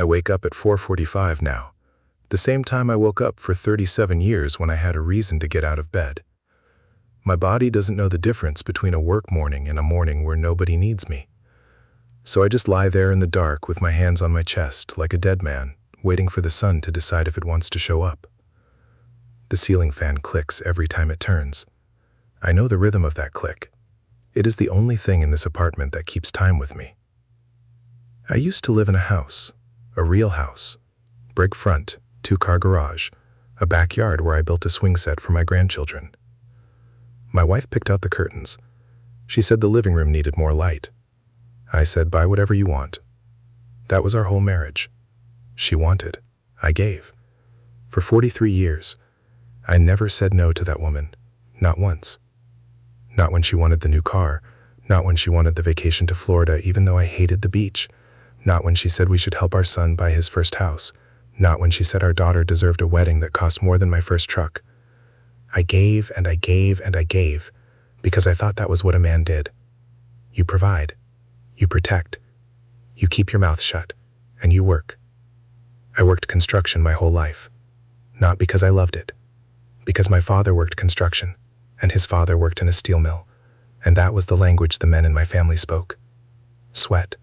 I wake up at 4:45 now, the same time I woke up for 37 years when I had a reason to get out of bed. My body doesn't know the difference between a work morning and a morning where nobody needs me. So I just lie there in the dark with my hands on my chest like a dead man, waiting for the sun to decide if it wants to show up. The ceiling fan clicks every time it turns. I know the rhythm of that click. It is the only thing in this apartment that keeps time with me. I used to live in a house, a real house, brick front, 2-car garage, a backyard where I built a swing set for my grandchildren. My wife picked out the curtains. She said the living room needed more light. I said, buy whatever you want. That was our whole marriage. She wanted. I gave. For 43 years, I never said no to that woman, not once. Not when she wanted the new car, not when she wanted the vacation to Florida even though I hated the beach, not when she said we should help our son buy his first house, not when she said our daughter deserved a wedding that cost more than my first truck. I gave and I gave and I gave because I thought that was what a man did. You provide, you protect, you keep your mouth shut, and you work. I worked construction my whole life, not because I loved it, because my father worked construction, and his father worked in a steel mill, and that was the language the men in my family spoke. Sweat,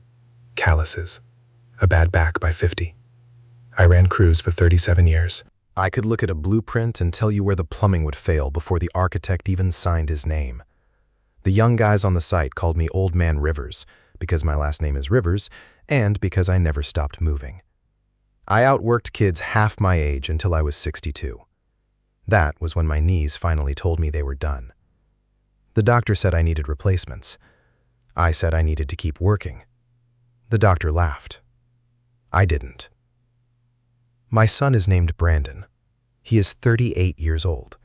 calluses, a bad back by 50. I ran crews for 37 years. I could look at a blueprint and tell you where the plumbing would fail before the architect even signed his name. The young guys on the site called me Old Man Rivers because my last name is Rivers and because I never stopped moving. I outworked kids half my age until I was 62. That was when my knees finally told me they were done. The doctor said I needed replacements. I said I needed to keep working. The doctor laughed. I didn't. My son is named Brandon. He is 38 years old.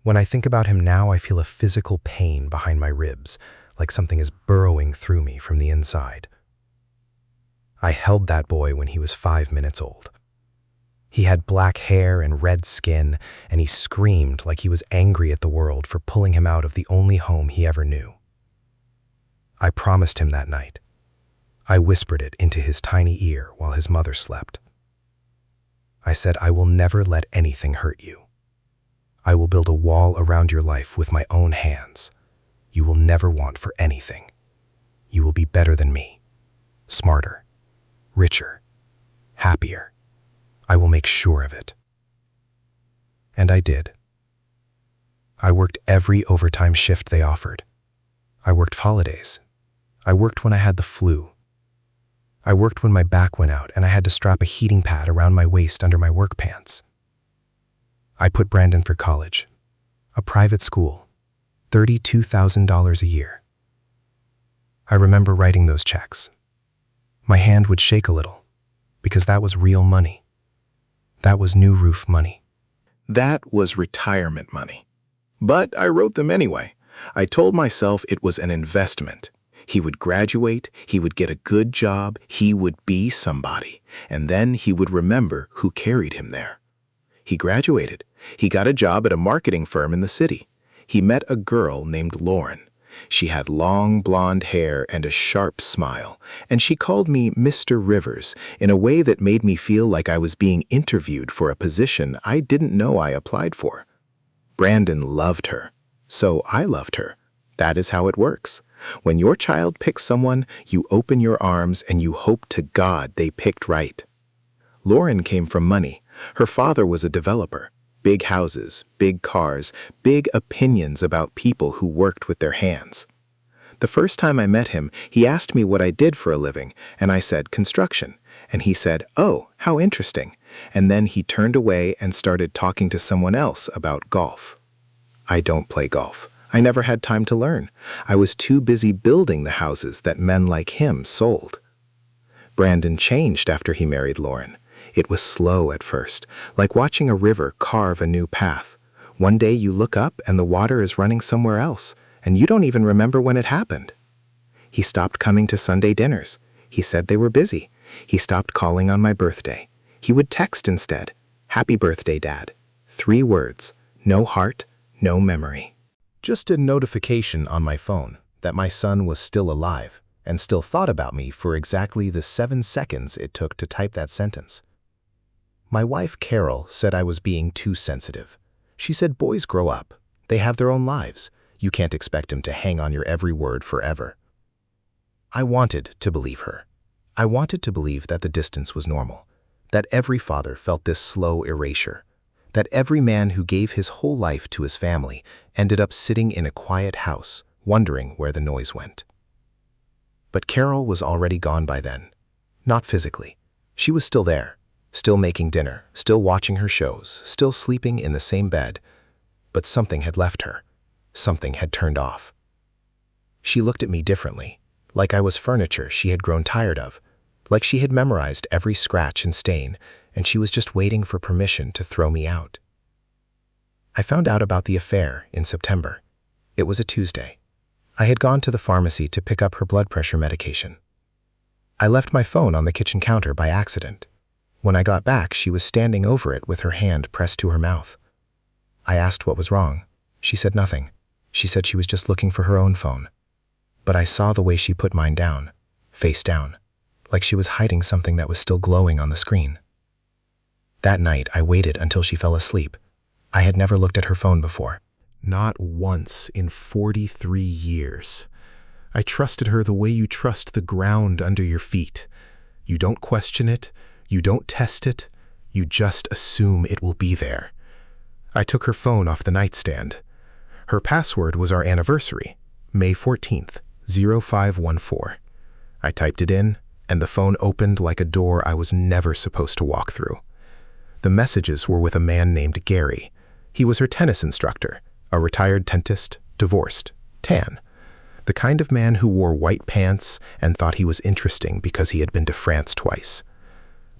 When I think about him now, I feel a physical pain behind my ribs, like something is burrowing through me from the inside. I held that boy when he was 5 minutes old. He had black hair and red skin, and he screamed like he was angry at the world for pulling him out of the only home he ever knew. I promised him that night. I whispered it into his tiny ear while his mother slept. I said, I will never let anything hurt you. I will build a wall around your life with my own hands. You will never want for anything. You will be better than me, smarter, richer, happier. I will make sure of it. And I did. I worked every overtime shift they offered. I worked holidays. I worked when I had the flu. I worked when my back went out and I had to strap a heating pad around my waist under my work pants. I put Brandon through college, a private school, $32,000 a year. I remember writing those checks. My hand would shake a little because that was real money. That was new roof money. That was retirement money. But I wrote them anyway. I told myself it was an investment. He would graduate, he would get a good job, he would be somebody, and then he would remember who carried him there. He graduated. He got a job at a marketing firm in the city. He met a girl named Lauren. She had long blonde hair and a sharp smile, and she called me Mr. Rivers in a way that made me feel like I was being interviewed for a position I didn't know I applied for. Brandon loved her, so I loved her. That is how it works. When your child picks someone, you open your arms and you hope to God they picked right. Lauren came from money. Her father was a developer. Big houses, big cars, big opinions about people who worked with their hands. The first time I met him, he asked me what I did for a living, and I said construction. And he said, "Oh, how interesting." And then he turned away and started talking to someone else about golf. I don't play golf. I never had time to learn. I was too busy building the houses that men like him sold. Brandon changed after he married Lauren. It was slow at first, like watching a river carve a new path. One day you look up and the water is running somewhere else, and you don't even remember when it happened. He stopped coming to Sunday dinners. He said they were busy. He stopped calling on my birthday. He would text instead. "Happy birthday, Dad." 3 words. No heart, no memory. Just a notification on my phone that my son was still alive, and still thought about me for exactly the 7 seconds it took to type that sentence. My wife, Carol, said I was being too sensitive. She said boys grow up. They have their own lives. You can't expect them to hang on your every word forever. I wanted to believe her. I wanted to believe that the distance was normal, that every father felt this slow erasure, that every man who gave his whole life to his family ended up sitting in a quiet house, wondering where the noise went. But Carol was already gone by then. Not physically. She was still there, still making dinner, still watching her shows, still sleeping in the same bed. But something had left her. Something had turned off. She looked at me differently, like I was furniture she had grown tired of, like she had memorized every scratch and stain, and she was just waiting for permission to throw me out. I found out about the affair in September. It was a Tuesday. I had gone to the pharmacy to pick up her blood pressure medication. I left my phone on the kitchen counter by accident. When I got back, she was standing over it with her hand pressed to her mouth. I asked what was wrong. She said nothing. She said she was just looking for her own phone. But I saw the way she put mine down, face down, like she was hiding something that was still glowing on the screen. That night, I waited until she fell asleep. I had never looked at her phone before. Not once in 43 years. I trusted her the way you trust the ground under your feet. You don't question it, you don't test it, you just assume it will be there. I took her phone off the nightstand. Her password was our anniversary, May 14th, 0514. I typed it in, and the phone opened like a door I was never supposed to walk through. The messages were with a man named Gary. He was her tennis instructor, a retired dentist, divorced, tan. The kind of man who wore white pants and thought he was interesting because he had been to France twice.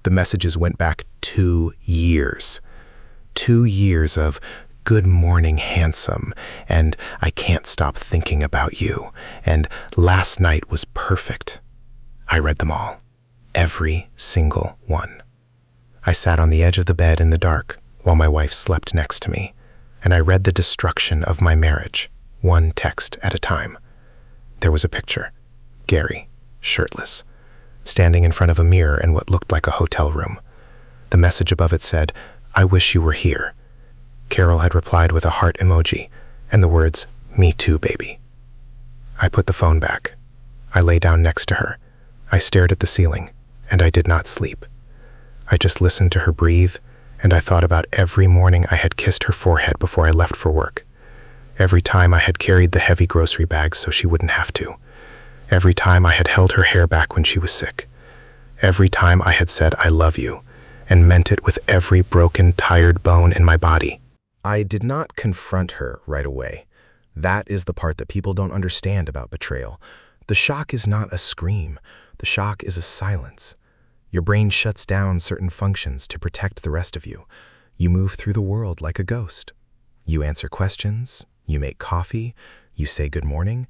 The messages went back 2 years. 2 years of "Good morning, handsome," and "I can't stop thinking about you," and "Last night was perfect." I read them all. Every single one. I sat on the edge of the bed in the dark while my wife slept next to me, and I read the destruction of my marriage, one text at a time. There was a picture. Gary, shirtless, standing in front of a mirror in what looked like a hotel room. The message above it said, "I wish you were here." Carol had replied with a heart emoji and the words, "Me too, baby." I put the phone back. I lay down next to her. I stared at the ceiling, and I did not sleep. I just listened to her breathe, and I thought about every morning I had kissed her forehead before I left for work. Every time I had carried the heavy grocery bags so she wouldn't have to. Every time I had held her hair back when she was sick. Every time I had said, "I love you," and meant it with every broken, tired bone in my body. I did not confront her right away. That is the part that people don't understand about betrayal. The shock is not a scream. The shock is a silence. Your brain shuts down certain functions to protect the rest of you. You move through the world like a ghost. You answer questions, you make coffee, you say good morning,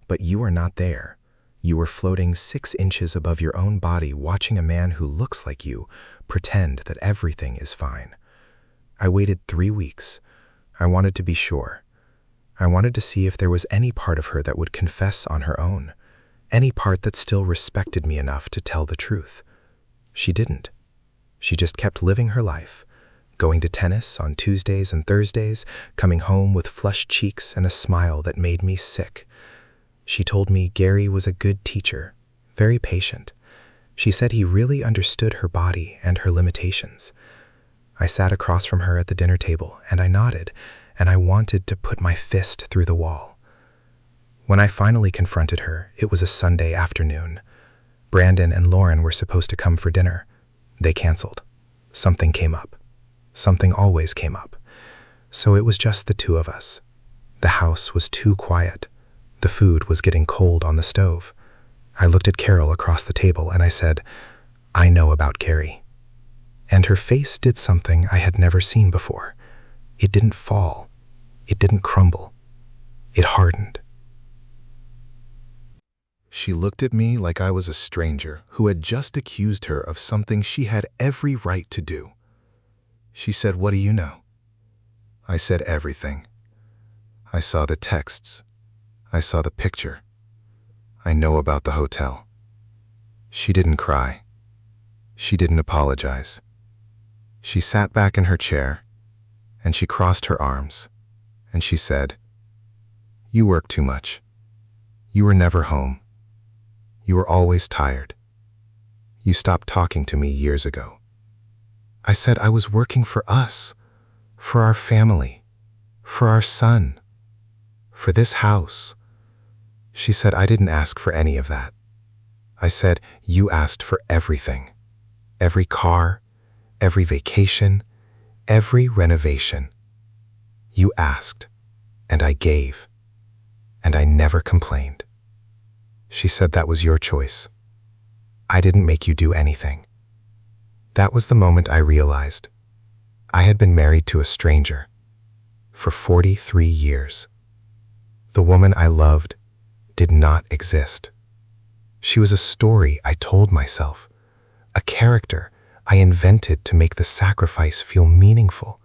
but you are not there. You are floating 6 inches above your own body, watching a man who looks like you pretend that everything is fine. I waited 3 weeks. I wanted to be sure. I wanted to see if there was any part of her that would confess on her own, any part that still respected me enough to tell the truth. She didn't. She just kept living her life, going to tennis on Tuesdays and Thursdays, coming home with flushed cheeks and a smile that made me sick. She told me Gary was a good teacher, very patient. She said he really understood her body and her limitations. I sat across from her at the dinner table, and I nodded, and I wanted to put my fist through the wall. When I finally confronted her, it was a Sunday afternoon. Brandon and Lauren were supposed to come for dinner. They canceled. Something came up. Something always came up. So it was just the two of us. The house was too quiet. The food was getting cold on the stove. I looked at Carol across the table and I said, "I know about Gary." And her face did something I had never seen before. It didn't fall. It didn't crumble. It hardened. She looked at me like I was a stranger who had just accused her of something she had every right to do. She said, "What do you know?" I said everything. I saw the texts. I saw the picture. I know about the hotel. She didn't cry. She didn't apologize. She sat back in her chair, and she crossed her arms, and she said, "You work too much. You were never home. You were always tired. You stopped talking to me years ago." I said I was working for us, for our family, for our son, for this house. She said I didn't ask for any of that. I said, you asked for everything. Every car, every vacation, every renovation. You asked, and I gave, and I never complained. She said that was your choice. I didn't make you do anything. That was the moment I realized I had been married to a stranger for 43 years. The woman I loved did not exist. She was a story I told myself, a character I invented to make the sacrifice feel meaningful.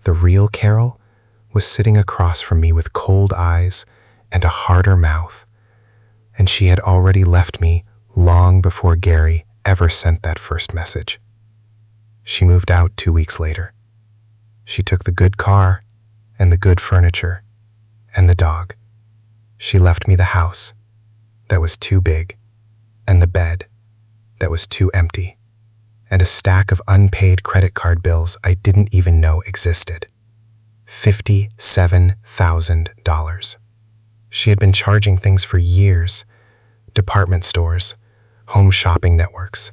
The real Carol was sitting across from me with cold eyes and a harder mouth, and she had already left me long before Gary ever sent that first message. She moved out 2 weeks later. She took the good car and the good furniture and the dog. She left me the house that was too big and the bed that was too empty and a stack of unpaid credit card bills I didn't even know existed. $57,000. She had been charging things for years, department stores, home shopping networks,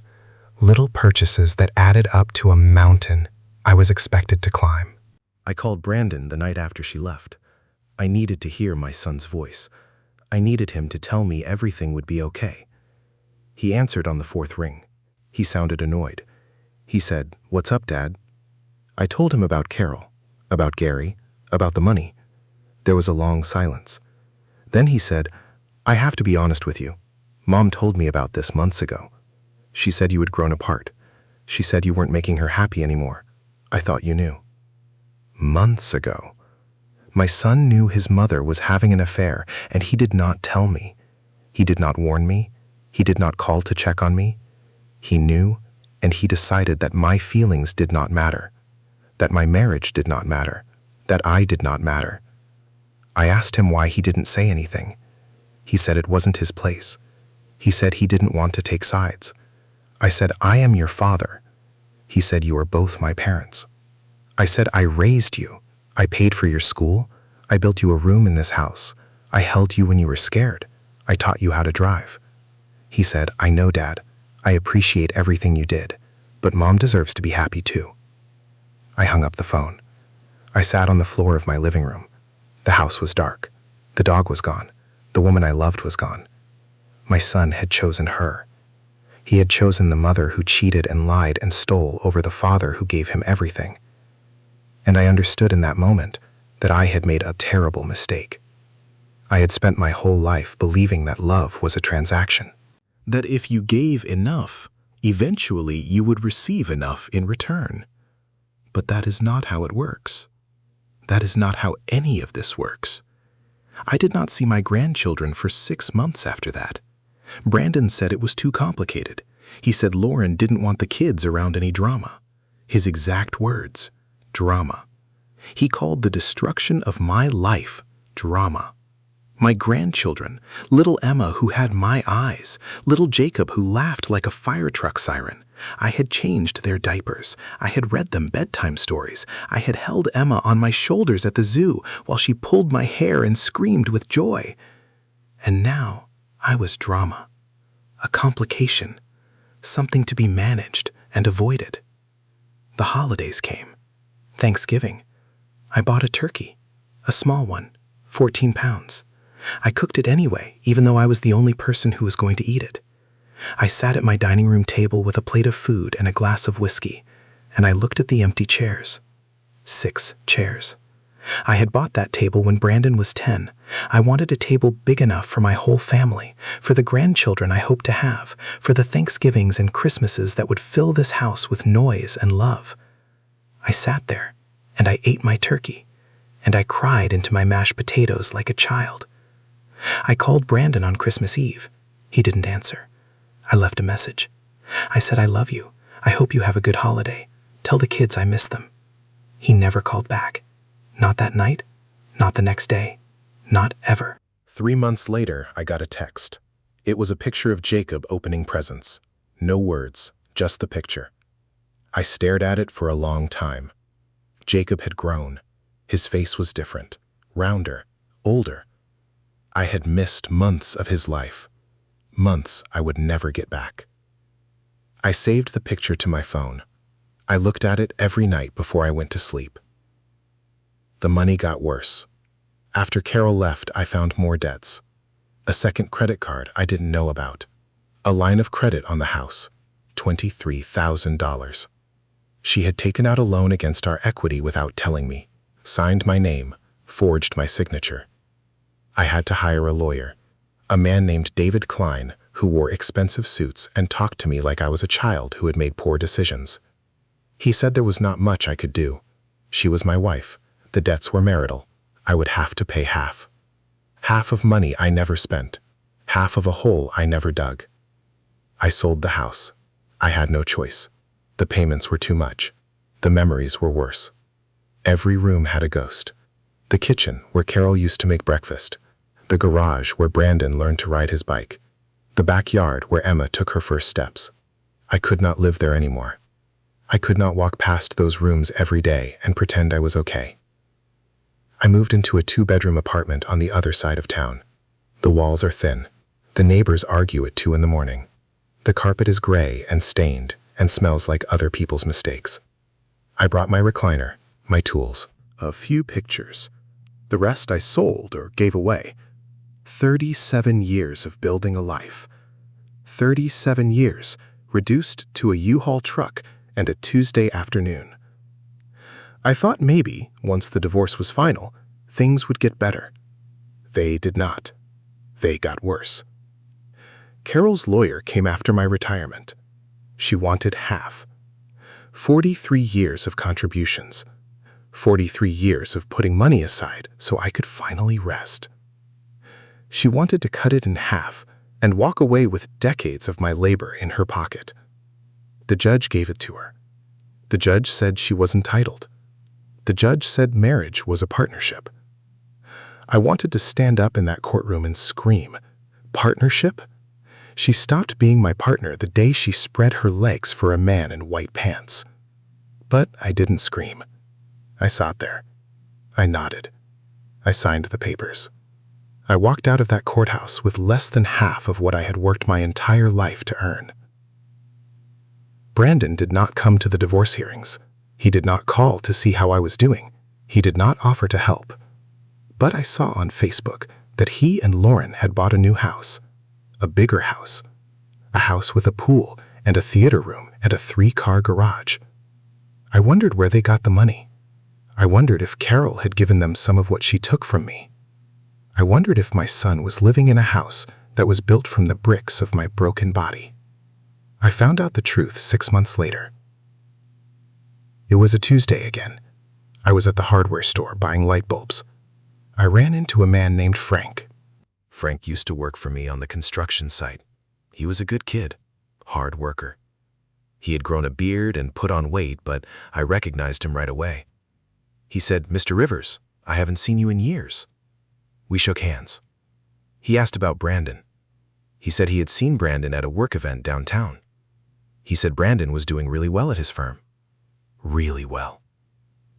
little purchases that added up to a mountain I was expected to climb. I called Brandon the night after she left. I needed to hear my son's voice. I needed him to tell me everything would be okay. He answered on the fourth ring. He sounded annoyed. He said, "What's up, Dad?" I told him about Carol, about Gary, about the money. There was a long silence. Then he said, "I have to be honest with you. Mom told me about this months ago. She said you had grown apart. She said you weren't making her happy anymore. I thought you knew." Months ago. My son knew his mother was having an affair, and he did not tell me. He did not warn me. He did not call to check on me. He knew, and he decided that my feelings did not matter, that my marriage did not matter, that I did not matter. I asked him why he didn't say anything. He said it wasn't his place. He said he didn't want to take sides. I said, "I am your father." He said, "You are both my parents." I said, "I raised you. I paid for your school. I built you a room in this house. I held you when you were scared. I taught you how to drive." He said, "I know, Dad. I appreciate everything you did, but Mom deserves to be happy too." I hung up the phone. I sat on the floor of my living room. The house was dark. The dog was gone. The woman I loved was gone. My son had chosen her. He had chosen the mother who cheated and lied and stole over the father who gave him everything. And I understood in that moment that I had made a terrible mistake. I had spent my whole life believing that love was a transaction. That if you gave enough, eventually you would receive enough in return. But that is not how it works. That is not how any of this works. I did not see my grandchildren for 6 months after that. Brandon said it was too complicated. He said Lauren didn't want the kids around any drama. His exact words, drama. He called the destruction of my life drama. My grandchildren, little Emma who had my eyes, little Jacob who laughed like a fire truck siren. I had changed their diapers. I had read them bedtime stories. I had held Emma on my shoulders at the zoo while she pulled my hair and screamed with joy. And now I was drama, a complication, something to be managed and avoided. The holidays came. Thanksgiving. I bought a turkey, a small one, 14 pounds. I cooked it anyway, even though I was the only person who was going to eat it. I sat at my dining room table with a plate of food and a glass of whiskey, and I looked at the empty chairs. 6 chairs. I had bought that table when Brandon was 10. I wanted a table big enough for my whole family, for the grandchildren I hoped to have, for the Thanksgivings and Christmases that would fill this house with noise and love. I sat there, and I ate my turkey, and I cried into my mashed potatoes like a child. I called Brandon on Christmas Eve. He didn't answer. I left a message. I said, I love you. I hope you have a good holiday. Tell the kids I miss them. He never called back. Not that night, not the next day, not ever. 3 months later, I got a text. It was a picture of Jacob opening presents. No words, just the picture. I stared at it for a long time. Jacob had grown. His face was different, rounder, older. I had missed months of his life, months I would never get back. I saved the picture to my phone. I looked at it every night before I went to sleep. The money got worse. After Carol left, I found more debts. A second credit card I didn't know about. A line of credit on the house, $23,000. She had taken out a loan against our equity without telling me, signed my name, forged my signature. I had to hire a lawyer, a man named David Klein, who wore expensive suits and talked to me like I was a child who had made poor decisions. He said there was not much I could do. She was my wife. The debts were marital. I would have to pay half. Half of money I never spent. Half of a hole I never dug. I sold the house. I had no choice. The payments were too much. The memories were worse. Every room had a ghost. The kitchen, where Carol used to make breakfast. The garage, where Brandon learned to ride his bike. The backyard, where Emma took her first steps. I could not live there anymore. I could not walk past those rooms every day and pretend I was okay. I moved into a 2-bedroom apartment on the other side of town. The walls are thin. The neighbors argue at 2 in the morning. The carpet is gray and stained and smells like other people's mistakes. I brought my recliner, my tools, a few pictures. The rest I sold or gave away. 37 years of building a life. 37 years reduced to a U-Haul truck and a Tuesday afternoon. I thought maybe, once the divorce was final, things would get better. They did not. They got worse. Carol's lawyer came after my retirement. She wanted half. 43 years of contributions. 43 years of putting money aside so I could finally rest. She wanted to cut it in half and walk away with decades of my labor in her pocket. The judge gave it to her. The judge said she was entitled. The judge said marriage was a partnership. I wanted to stand up in that courtroom and scream, "Partnership?" She stopped being my partner the day she spread her legs for a man in white pants. But I didn't scream. I sat there. I nodded. I signed the papers. I walked out of that courthouse with less than half of what I had worked my entire life to earn. Brandon did not come to the divorce hearings. He did not call to see how I was doing. He did not offer to help. But I saw on Facebook that he and Lauren had bought a new house. A bigger house. A house with a pool and a theater room and a 3-car garage. I wondered where they got the money. I wondered if Carol had given them some of what she took from me. I wondered if my son was living in a house that was built from the bricks of my broken body. I found out the truth 6 months later. It was a Tuesday again. I was at the hardware store buying light bulbs. I ran into a man named Frank. Frank used to work for me on the construction site. He was a good kid, hard worker. He had grown a beard and put on weight, but I recognized him right away. He said, "Mr. Rivers, I haven't seen you in years." We shook hands. He asked about Brandon. He said he had seen Brandon at a work event downtown. He said Brandon was doing really well at his firm. Really well.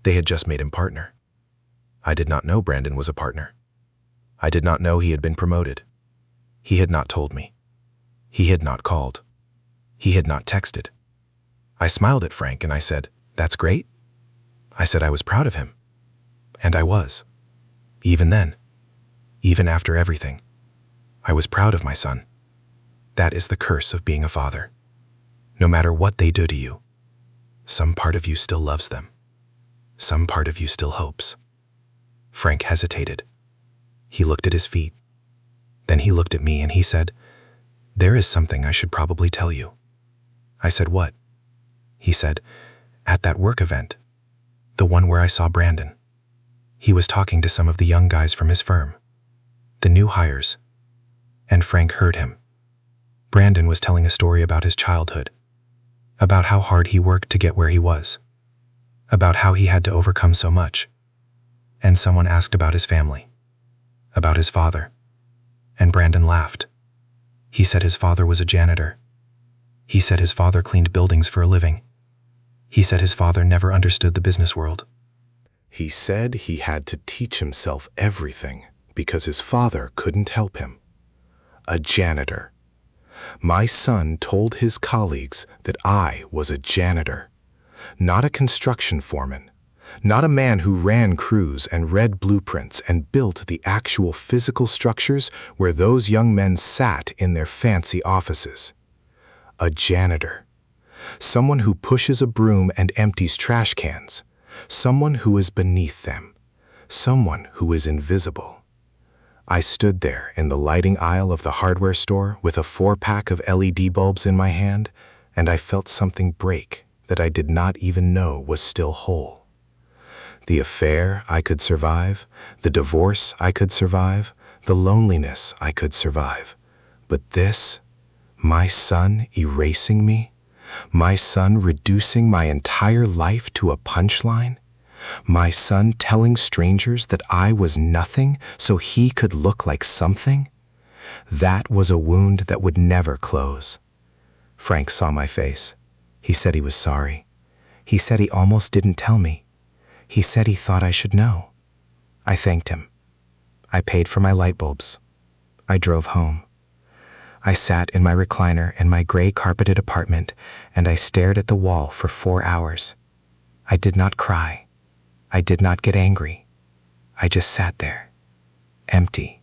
They had just made him partner. I did not know Brandon was a partner. I did not know he had been promoted. He had not told me. He had not called. He had not texted. I smiled at Frank and I said, "That's great." I said I was proud of him. And I was. Even then. Even after everything. I was proud of my son. That is the curse of being a father. No matter what they do to you, some part of you still loves them. Some part of you still hopes. Frank hesitated. He looked at his feet. Then he looked at me and he said, "There is something I should probably tell you." I said, "What?" He said, "At that work event, the one where I saw Brandon, he was talking to some of the young guys from his firm. The new hires. And Frank heard him. Brandon was telling a story about his childhood, about how hard he worked to get where he was, about how he had to overcome so much. And someone asked about his family, about his father. And Brandon laughed. He said his father was a janitor. He said his father cleaned buildings for a living. He said his father never understood the business world. He said he had to teach himself everything because his father couldn't help him. A janitor. My son told his colleagues that I was a janitor, not a construction foreman, not a man who ran crews and read blueprints and built the actual physical structures where those young men sat in their fancy offices. A janitor. Someone who pushes a broom and empties trash cans. Someone who is beneath them. Someone who is invisible. I stood there in the lighting aisle of the hardware store with a 4-pack of LED bulbs in my hand, and I felt something break that I did not even know was still whole. The affair I could survive, the divorce I could survive, the loneliness I could survive. But this, my son erasing me, my son reducing my entire life to a punchline, my son telling strangers that I was nothing so he could look like something, that was a wound that would never close. Frank saw my face. He said he was sorry. He said he almost didn't tell me. He said he thought I should know. I thanked him. I paid for my light bulbs. I drove home. I sat in my recliner in my gray carpeted apartment, and I stared at the wall for 4 hours. I did not cry. I did not get angry. I just sat there, empty,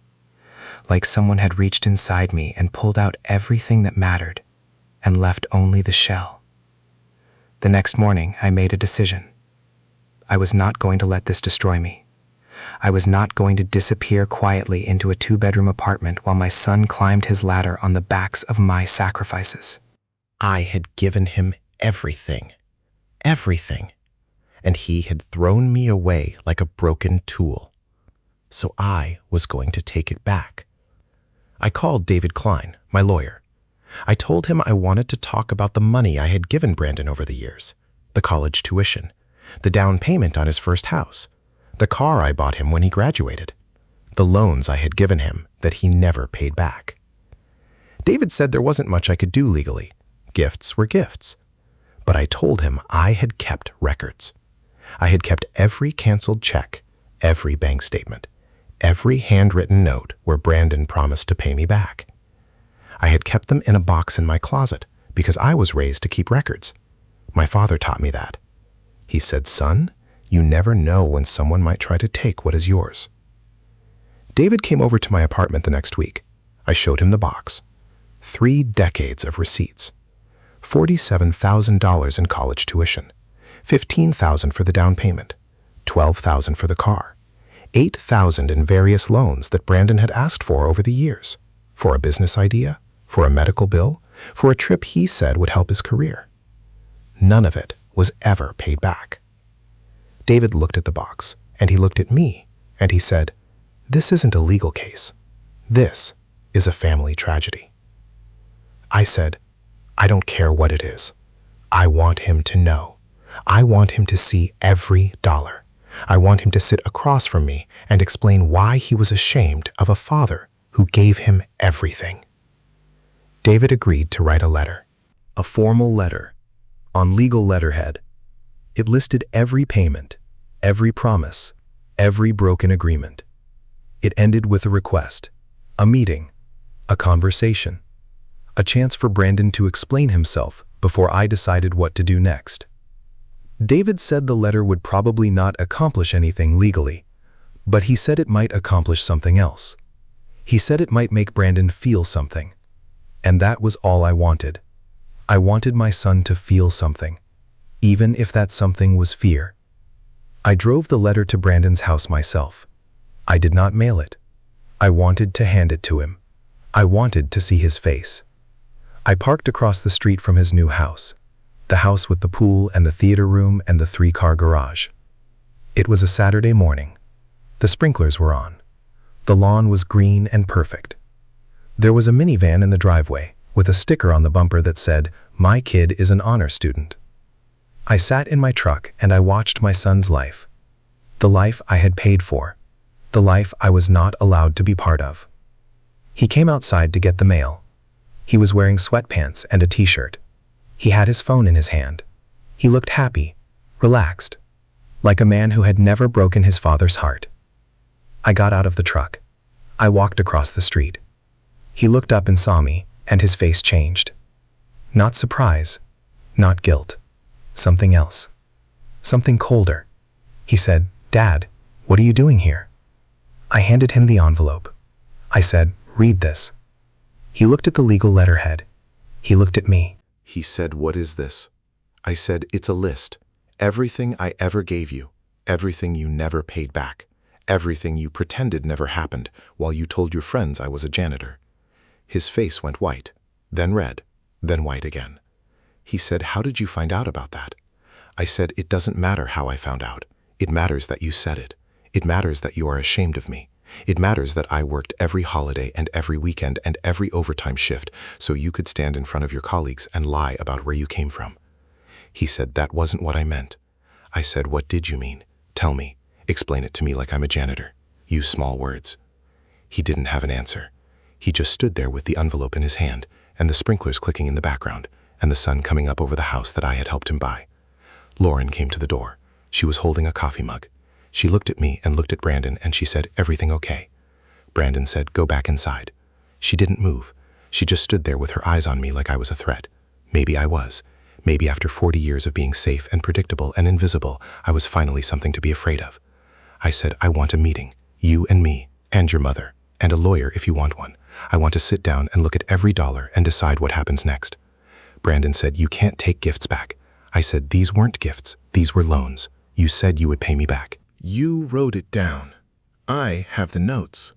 like someone had reached inside me and pulled out everything that mattered and left only the shell. The next morning, I made a decision. I was not going to let this destroy me. I was not going to disappear quietly into a 2-bedroom apartment while my son climbed his ladder on the backs of my sacrifices. I had given him everything, everything, and he had thrown me away like a broken tool. So I was going to take it back. I called David Klein, my lawyer. I told him I wanted to talk about the money I had given Brandon over the years, the college tuition, the down payment on his first house, the car I bought him when he graduated, the loans I had given him that he never paid back. David said there wasn't much I could do legally. Gifts were gifts. But I told him I had kept records. I had kept every canceled check, every bank statement, every handwritten note where Brandon promised to pay me back. I had kept them in a box in my closet because I was raised to keep records. My father taught me that. He said, "Son, you never know when someone might try to take what is yours." David came over to my apartment the next week. I showed him the box. 3 decades of receipts. $47,000 in college tuition. $15,000 for the down payment. $12,000 for the car. $8,000 in various loans that Brandon had asked for over the years. For a business idea, for a medical bill, for a trip he said would help his career. None of it was ever paid back. David looked at the box, and he looked at me, and he said, "This isn't a legal case. This is a family tragedy." I said, "I don't care what it is. I want him to know. I want him to see every dollar. I want him to sit across from me and explain why he was ashamed of a father who gave him everything." David agreed to write a letter. A formal letter, on legal letterhead. It listed every payment, every promise, every broken agreement. It ended with a request, a meeting, a conversation, a chance for Brandon to explain himself before I decided what to do next. David said the letter would probably not accomplish anything legally, but he said it might accomplish something else. He said it might make Brandon feel something. And that was all I wanted. I wanted my son to feel something, even if that something was fear. I drove the letter to Brandon's house myself. I did not mail it. I wanted to hand it to him. I wanted to see his face. I parked across the street from his new house, the house with the pool and the theater room and the 3-car garage. It was a Saturday morning. The sprinklers were on. The lawn was green and perfect. There was a minivan in the driveway with a sticker on the bumper that said, "My kid is an honor student." I sat in my truck and I watched my son's life. The life I had paid for. The life I was not allowed to be part of. He came outside to get the mail. He was wearing sweatpants and a t-shirt. He had his phone in his hand. He looked happy, relaxed, like a man who had never broken his father's heart. I got out of the truck. I walked across the street. He looked up and saw me, and his face changed. Not surprise, not guilt. Something else. Something colder. He said, "Dad, what are you doing here?" I handed him the envelope. I said, "Read this." He looked at the legal letterhead. He looked at me. He said, "What is this?" I said, "It's a list. Everything I ever gave you. Everything you never paid back. Everything you pretended never happened while you told your friends I was a janitor." His face went white, then red, then white again. He said, "How did you find out about that?" I said, "It doesn't matter how I found out. It matters that you said it. It matters that you are ashamed of me. It matters that I worked every holiday and every weekend and every overtime shift so you could stand in front of your colleagues and lie about where you came from." He said, "That wasn't what I meant." I said, "What did you mean? Tell me. Explain it to me like I'm a janitor. Use small words." He didn't have an answer. He just stood there with the envelope in his hand and the sprinklers clicking in the background and the sun coming up over the house that I had helped him buy. Lauren came to the door. She was holding a coffee mug. She looked at me and looked at Brandon and she said, "Everything okay?" Brandon said, "Go back inside." She didn't move. She just stood there with her eyes on me like I was a threat. Maybe I was. Maybe after 40 years of being safe and predictable and invisible, I was finally something to be afraid of. I said, "I want a meeting. You and me, and your mother, and a lawyer if you want one. I want to sit down and look at every dollar and decide what happens next." Brandon said, "You can't take gifts back." I said, "These weren't gifts. These were loans. You said you would pay me back." You wrote it down. I have the notes.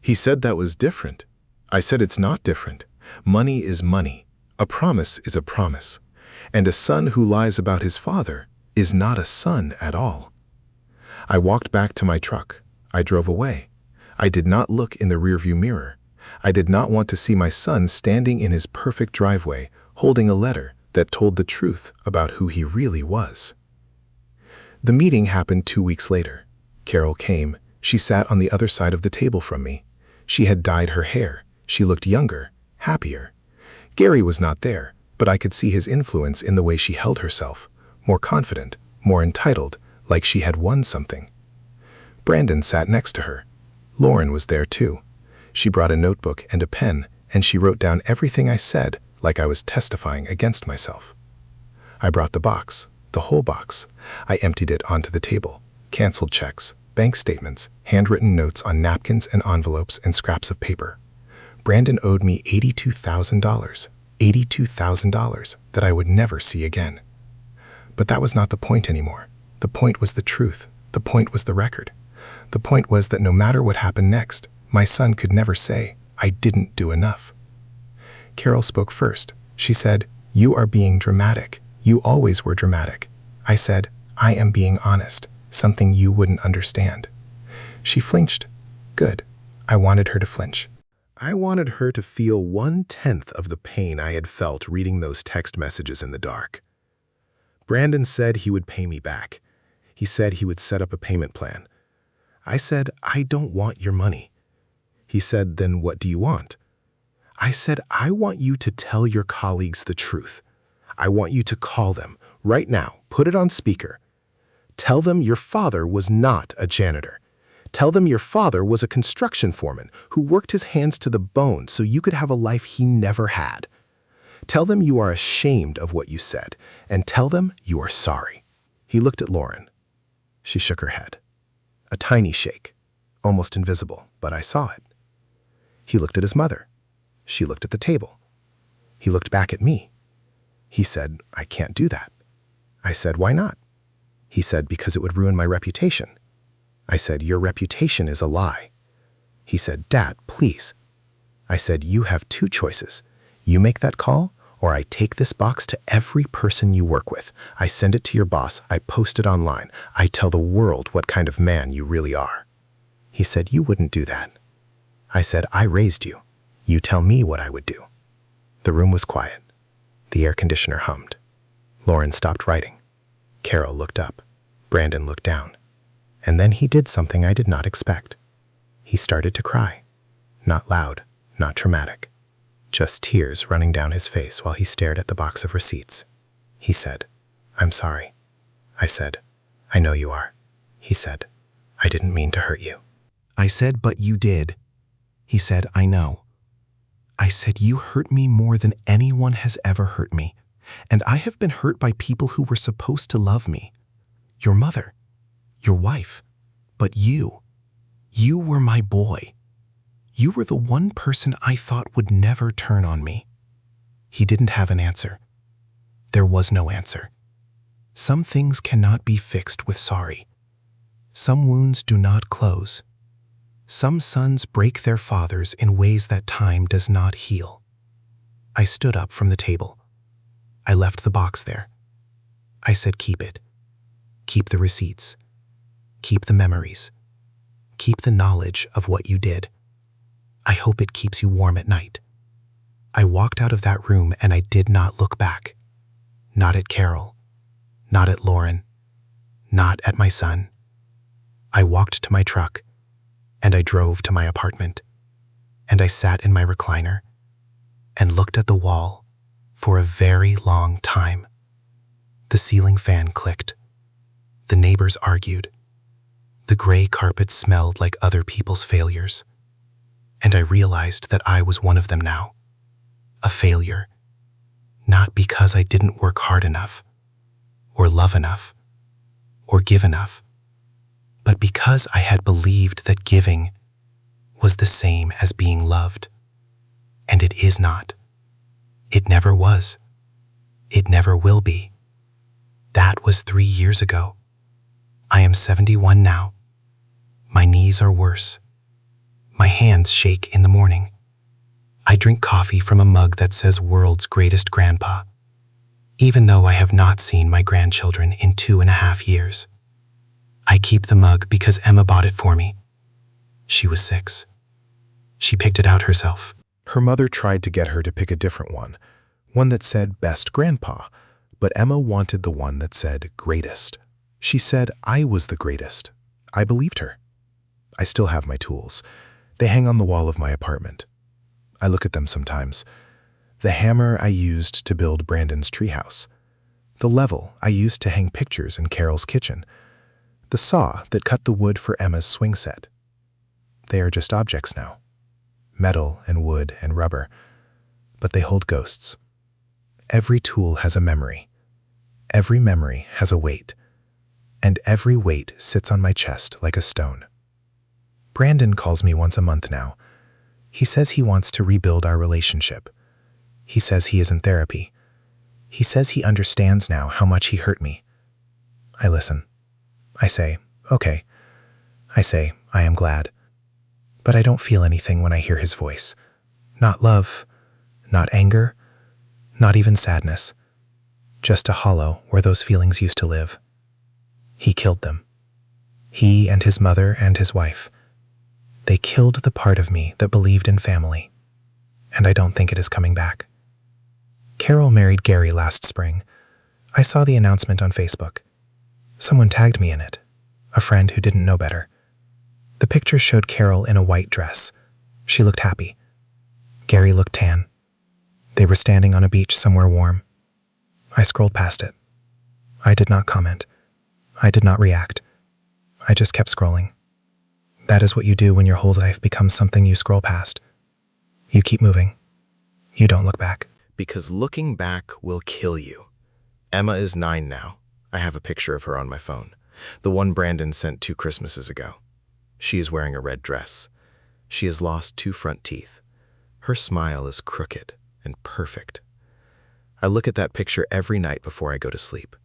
He said that was different. I said it's not different. Money is money. A promise is a promise. And a son who lies about his father is not a son at all. I walked back to my truck. I drove away. I did not look in the rearview mirror. I did not want to see my son standing in his perfect driveway, holding a letter that told the truth about who he really was. The meeting happened 2 weeks later. Carol came. She sat on the other side of the table from me. She had dyed her hair. She looked younger, happier. Gary was not there, but I could see his influence in the way she held herself, more confident, more entitled, like she had won something. Brandon sat next to her. Lauren was there too. She brought a notebook and a pen, and she wrote down everything I said like I was testifying against myself. I brought the box, the whole box. I emptied it onto the table. Canceled checks, bank statements, handwritten notes on napkins and envelopes and scraps of paper. Brandon owed me $82,000. $82,000 that I would never see again. But that was not the point anymore. The point was the truth. The point was the record. The point was that no matter what happened next, my son could never say, "I didn't do enough." Carol spoke first. She said, "You are being dramatic. You always were dramatic." I said, "I am being honest, something you wouldn't understand." She flinched. Good. I wanted her to flinch. I wanted her to feel 1/10 of the pain I had felt reading those text messages in the dark. Brandon said he would pay me back. He said he would set up a payment plan. I said, "I don't want your money." He said, "Then what do you want?" I said, "I want you to tell your colleagues the truth. I want you to call them right now, put it on speaker. Tell them your father was not a janitor. Tell them your father was a construction foreman who worked his hands to the bone so you could have a life he never had. Tell them you are ashamed of what you said, and tell them you are sorry." He looked at Lauren. She shook her head. A tiny shake, almost invisible, but I saw it. He looked at his mother. She looked at the table. He looked back at me. He said, "I can't do that." I said, "Why not?" He said, "Because it would ruin my reputation." I said, "Your reputation is a lie." He said, "Dad, please." I said, "You have two choices. You make that call, or I take this box to every person you work with. I send it to your boss. I post it online. I tell the world what kind of man you really are." He said, "You wouldn't do that." I said, I raised you. You tell me what I would do. The room was quiet. The air conditioner hummed. Lauren stopped writing. Carol looked up. Brandon looked down. And then he did something I did not expect. He started to cry. Not loud, not dramatic. Just tears running down his face while he stared at the box of receipts. He said, I'm sorry. I said, I know you are. He said, I didn't mean to hurt you. I said, but you did. He said, I know. I said, you hurt me more than anyone has ever hurt me, and I have been hurt by people who were supposed to love me. Your mother, your wife, but you were my boy. You were the one person I thought would never turn on me. He didn't have an answer. There was no answer. Some things cannot be fixed with sorry. Some wounds do not close. Some sons break their fathers in ways that time does not heal. I stood up from the table. I left the box there. I said, keep it. Keep the receipts. Keep the memories. Keep the knowledge of what you did. I hope it keeps you warm at night. I walked out of that room and I did not look back. Not at Carol. Not at Lauren. Not at my son. I walked to my truck, and I drove to my apartment, and I sat in my recliner and looked at the wall for a very long time. The ceiling fan clicked. The neighbors argued. The gray carpet smelled like other people's failures, and I realized that I was one of them now. A failure, not because I didn't work hard enough, or love enough, or give enough, but because I had believed that giving was the same as being loved. And it is not. It never was. It never will be. That was 3 years ago. I am 71 now. My knees are worse. My hands shake in the morning. I drink coffee from a mug that says World's Greatest Grandpa, even though I have not seen my grandchildren in 2.5 years. I keep the mug because Emma bought it for me. She was 6. She picked it out herself. Her mother tried to get her to pick a different one that said Best Grandpa, but Emma wanted the one that said Greatest. She said I was the greatest. I believed her. I still have my tools. They hang on the wall of my apartment. I look at them sometimes. The hammer I used to build Brandon's treehouse. The level I used to hang pictures in Carol's kitchen. The saw that cut the wood for Emma's swing set. They are just objects now. Metal and wood and rubber. But they hold ghosts. Every tool has a memory. Every memory has a weight. And every weight sits on my chest like a stone. Brandon calls me once a month now. He says he wants to rebuild our relationship. He says he is in therapy. He says he understands now how much he hurt me. I listen. I say, okay. I say, I am glad. But I don't feel anything when I hear his voice. Not love, not anger, not even sadness. Just a hollow where those feelings used to live. He killed them. He and his mother and his wife. They killed the part of me that believed in family. And I don't think it is coming back. Carol married Gary last spring. I saw the announcement on Facebook. Someone tagged me in it, a friend who didn't know better. The picture showed Carol in a white dress. She looked happy. Gary looked tan. They were standing on a beach somewhere warm. I scrolled past it. I did not comment. I did not react. I just kept scrolling. That is what you do when your whole life becomes something you scroll past. You keep moving. You don't look back. Because looking back will kill you. Emma is 9 now. I have a picture of her on my phone. The one Brandon sent 2 Christmases ago. She is wearing a red dress. She has lost 2 front teeth. Her smile is crooked and perfect. I look at that picture every night before I go to sleep.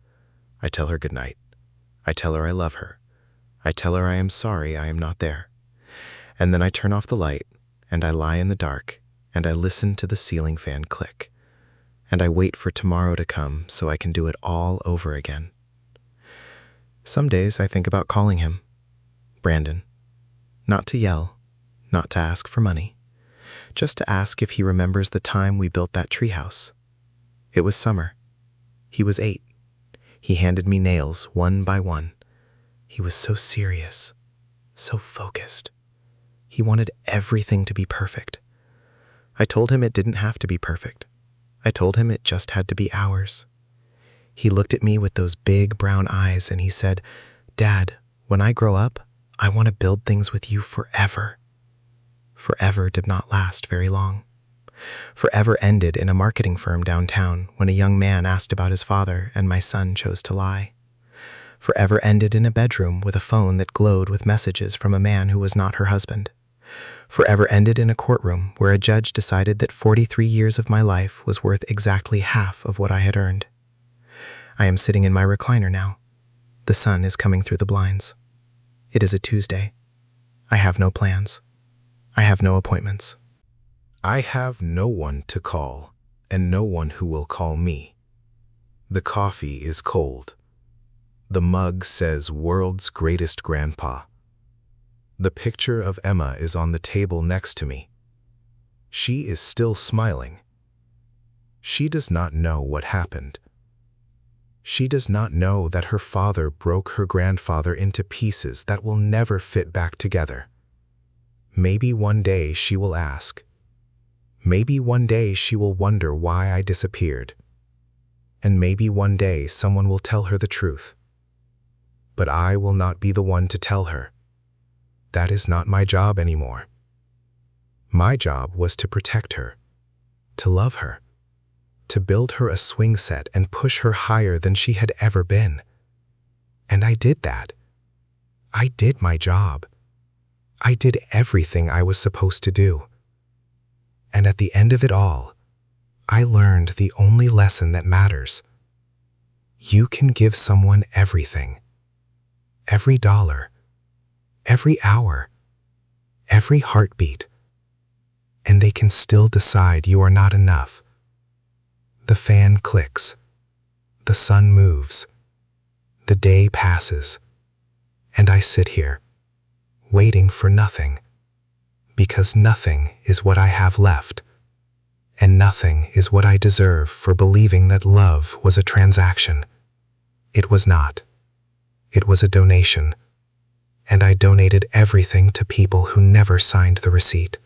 I tell her goodnight. I tell her I love her. I tell her I am sorry I am not there. And then I turn off the light, and I lie in the dark, and I listen to the ceiling fan click. And I wait for tomorrow to come so I can do it all over again. Some days I think about calling him. Brandon. Not to yell, not to ask for money, just to ask if he remembers the time we built that treehouse. It was summer. He was 8. He handed me nails one by one. He was so serious, so focused. He wanted everything to be perfect. I told him it didn't have to be perfect. I told him it just had to be ours. He looked at me with those big brown eyes and he said, "Dad, when I grow up, I want to build things with you forever." Forever did not last very long. Forever ended in a marketing firm downtown when a young man asked about his father and my son chose to lie. Forever ended in a bedroom with a phone that glowed with messages from a man who was not her husband. Forever ended in a courtroom where a judge decided that 43 years of my life was worth exactly half of what I had earned. I am sitting in my recliner now. The sun is coming through the blinds. It is a Tuesday. I have no plans. I have no appointments. I have no one to call, and no one who will call me. The coffee is cold. The mug says "World's Greatest Grandpa." The picture of Emma is on the table next to me. She is still smiling. She does not know what happened. She does not know that her father broke her grandfather into pieces that will never fit back together. Maybe one day she will ask. Maybe one day she will wonder why I disappeared. And maybe one day someone will tell her the truth. But I will not be the one to tell her. That is not my job anymore. My job was to protect her, to love her, to build her a swing set and push her higher than she had ever been. And I did that. I did my job. I did everything I was supposed to do. And at the end of it all, I learned the only lesson that matters. You can give someone everything. Every dollar. Every hour. Every heartbeat. And they can still decide you are not enough. The fan clicks. The sun moves. The day passes. And I sit here, waiting for nothing. Because nothing is what I have left. And nothing is what I deserve for believing that love was a transaction. It was not. It was a donation. And I donated everything to people who never signed the receipt.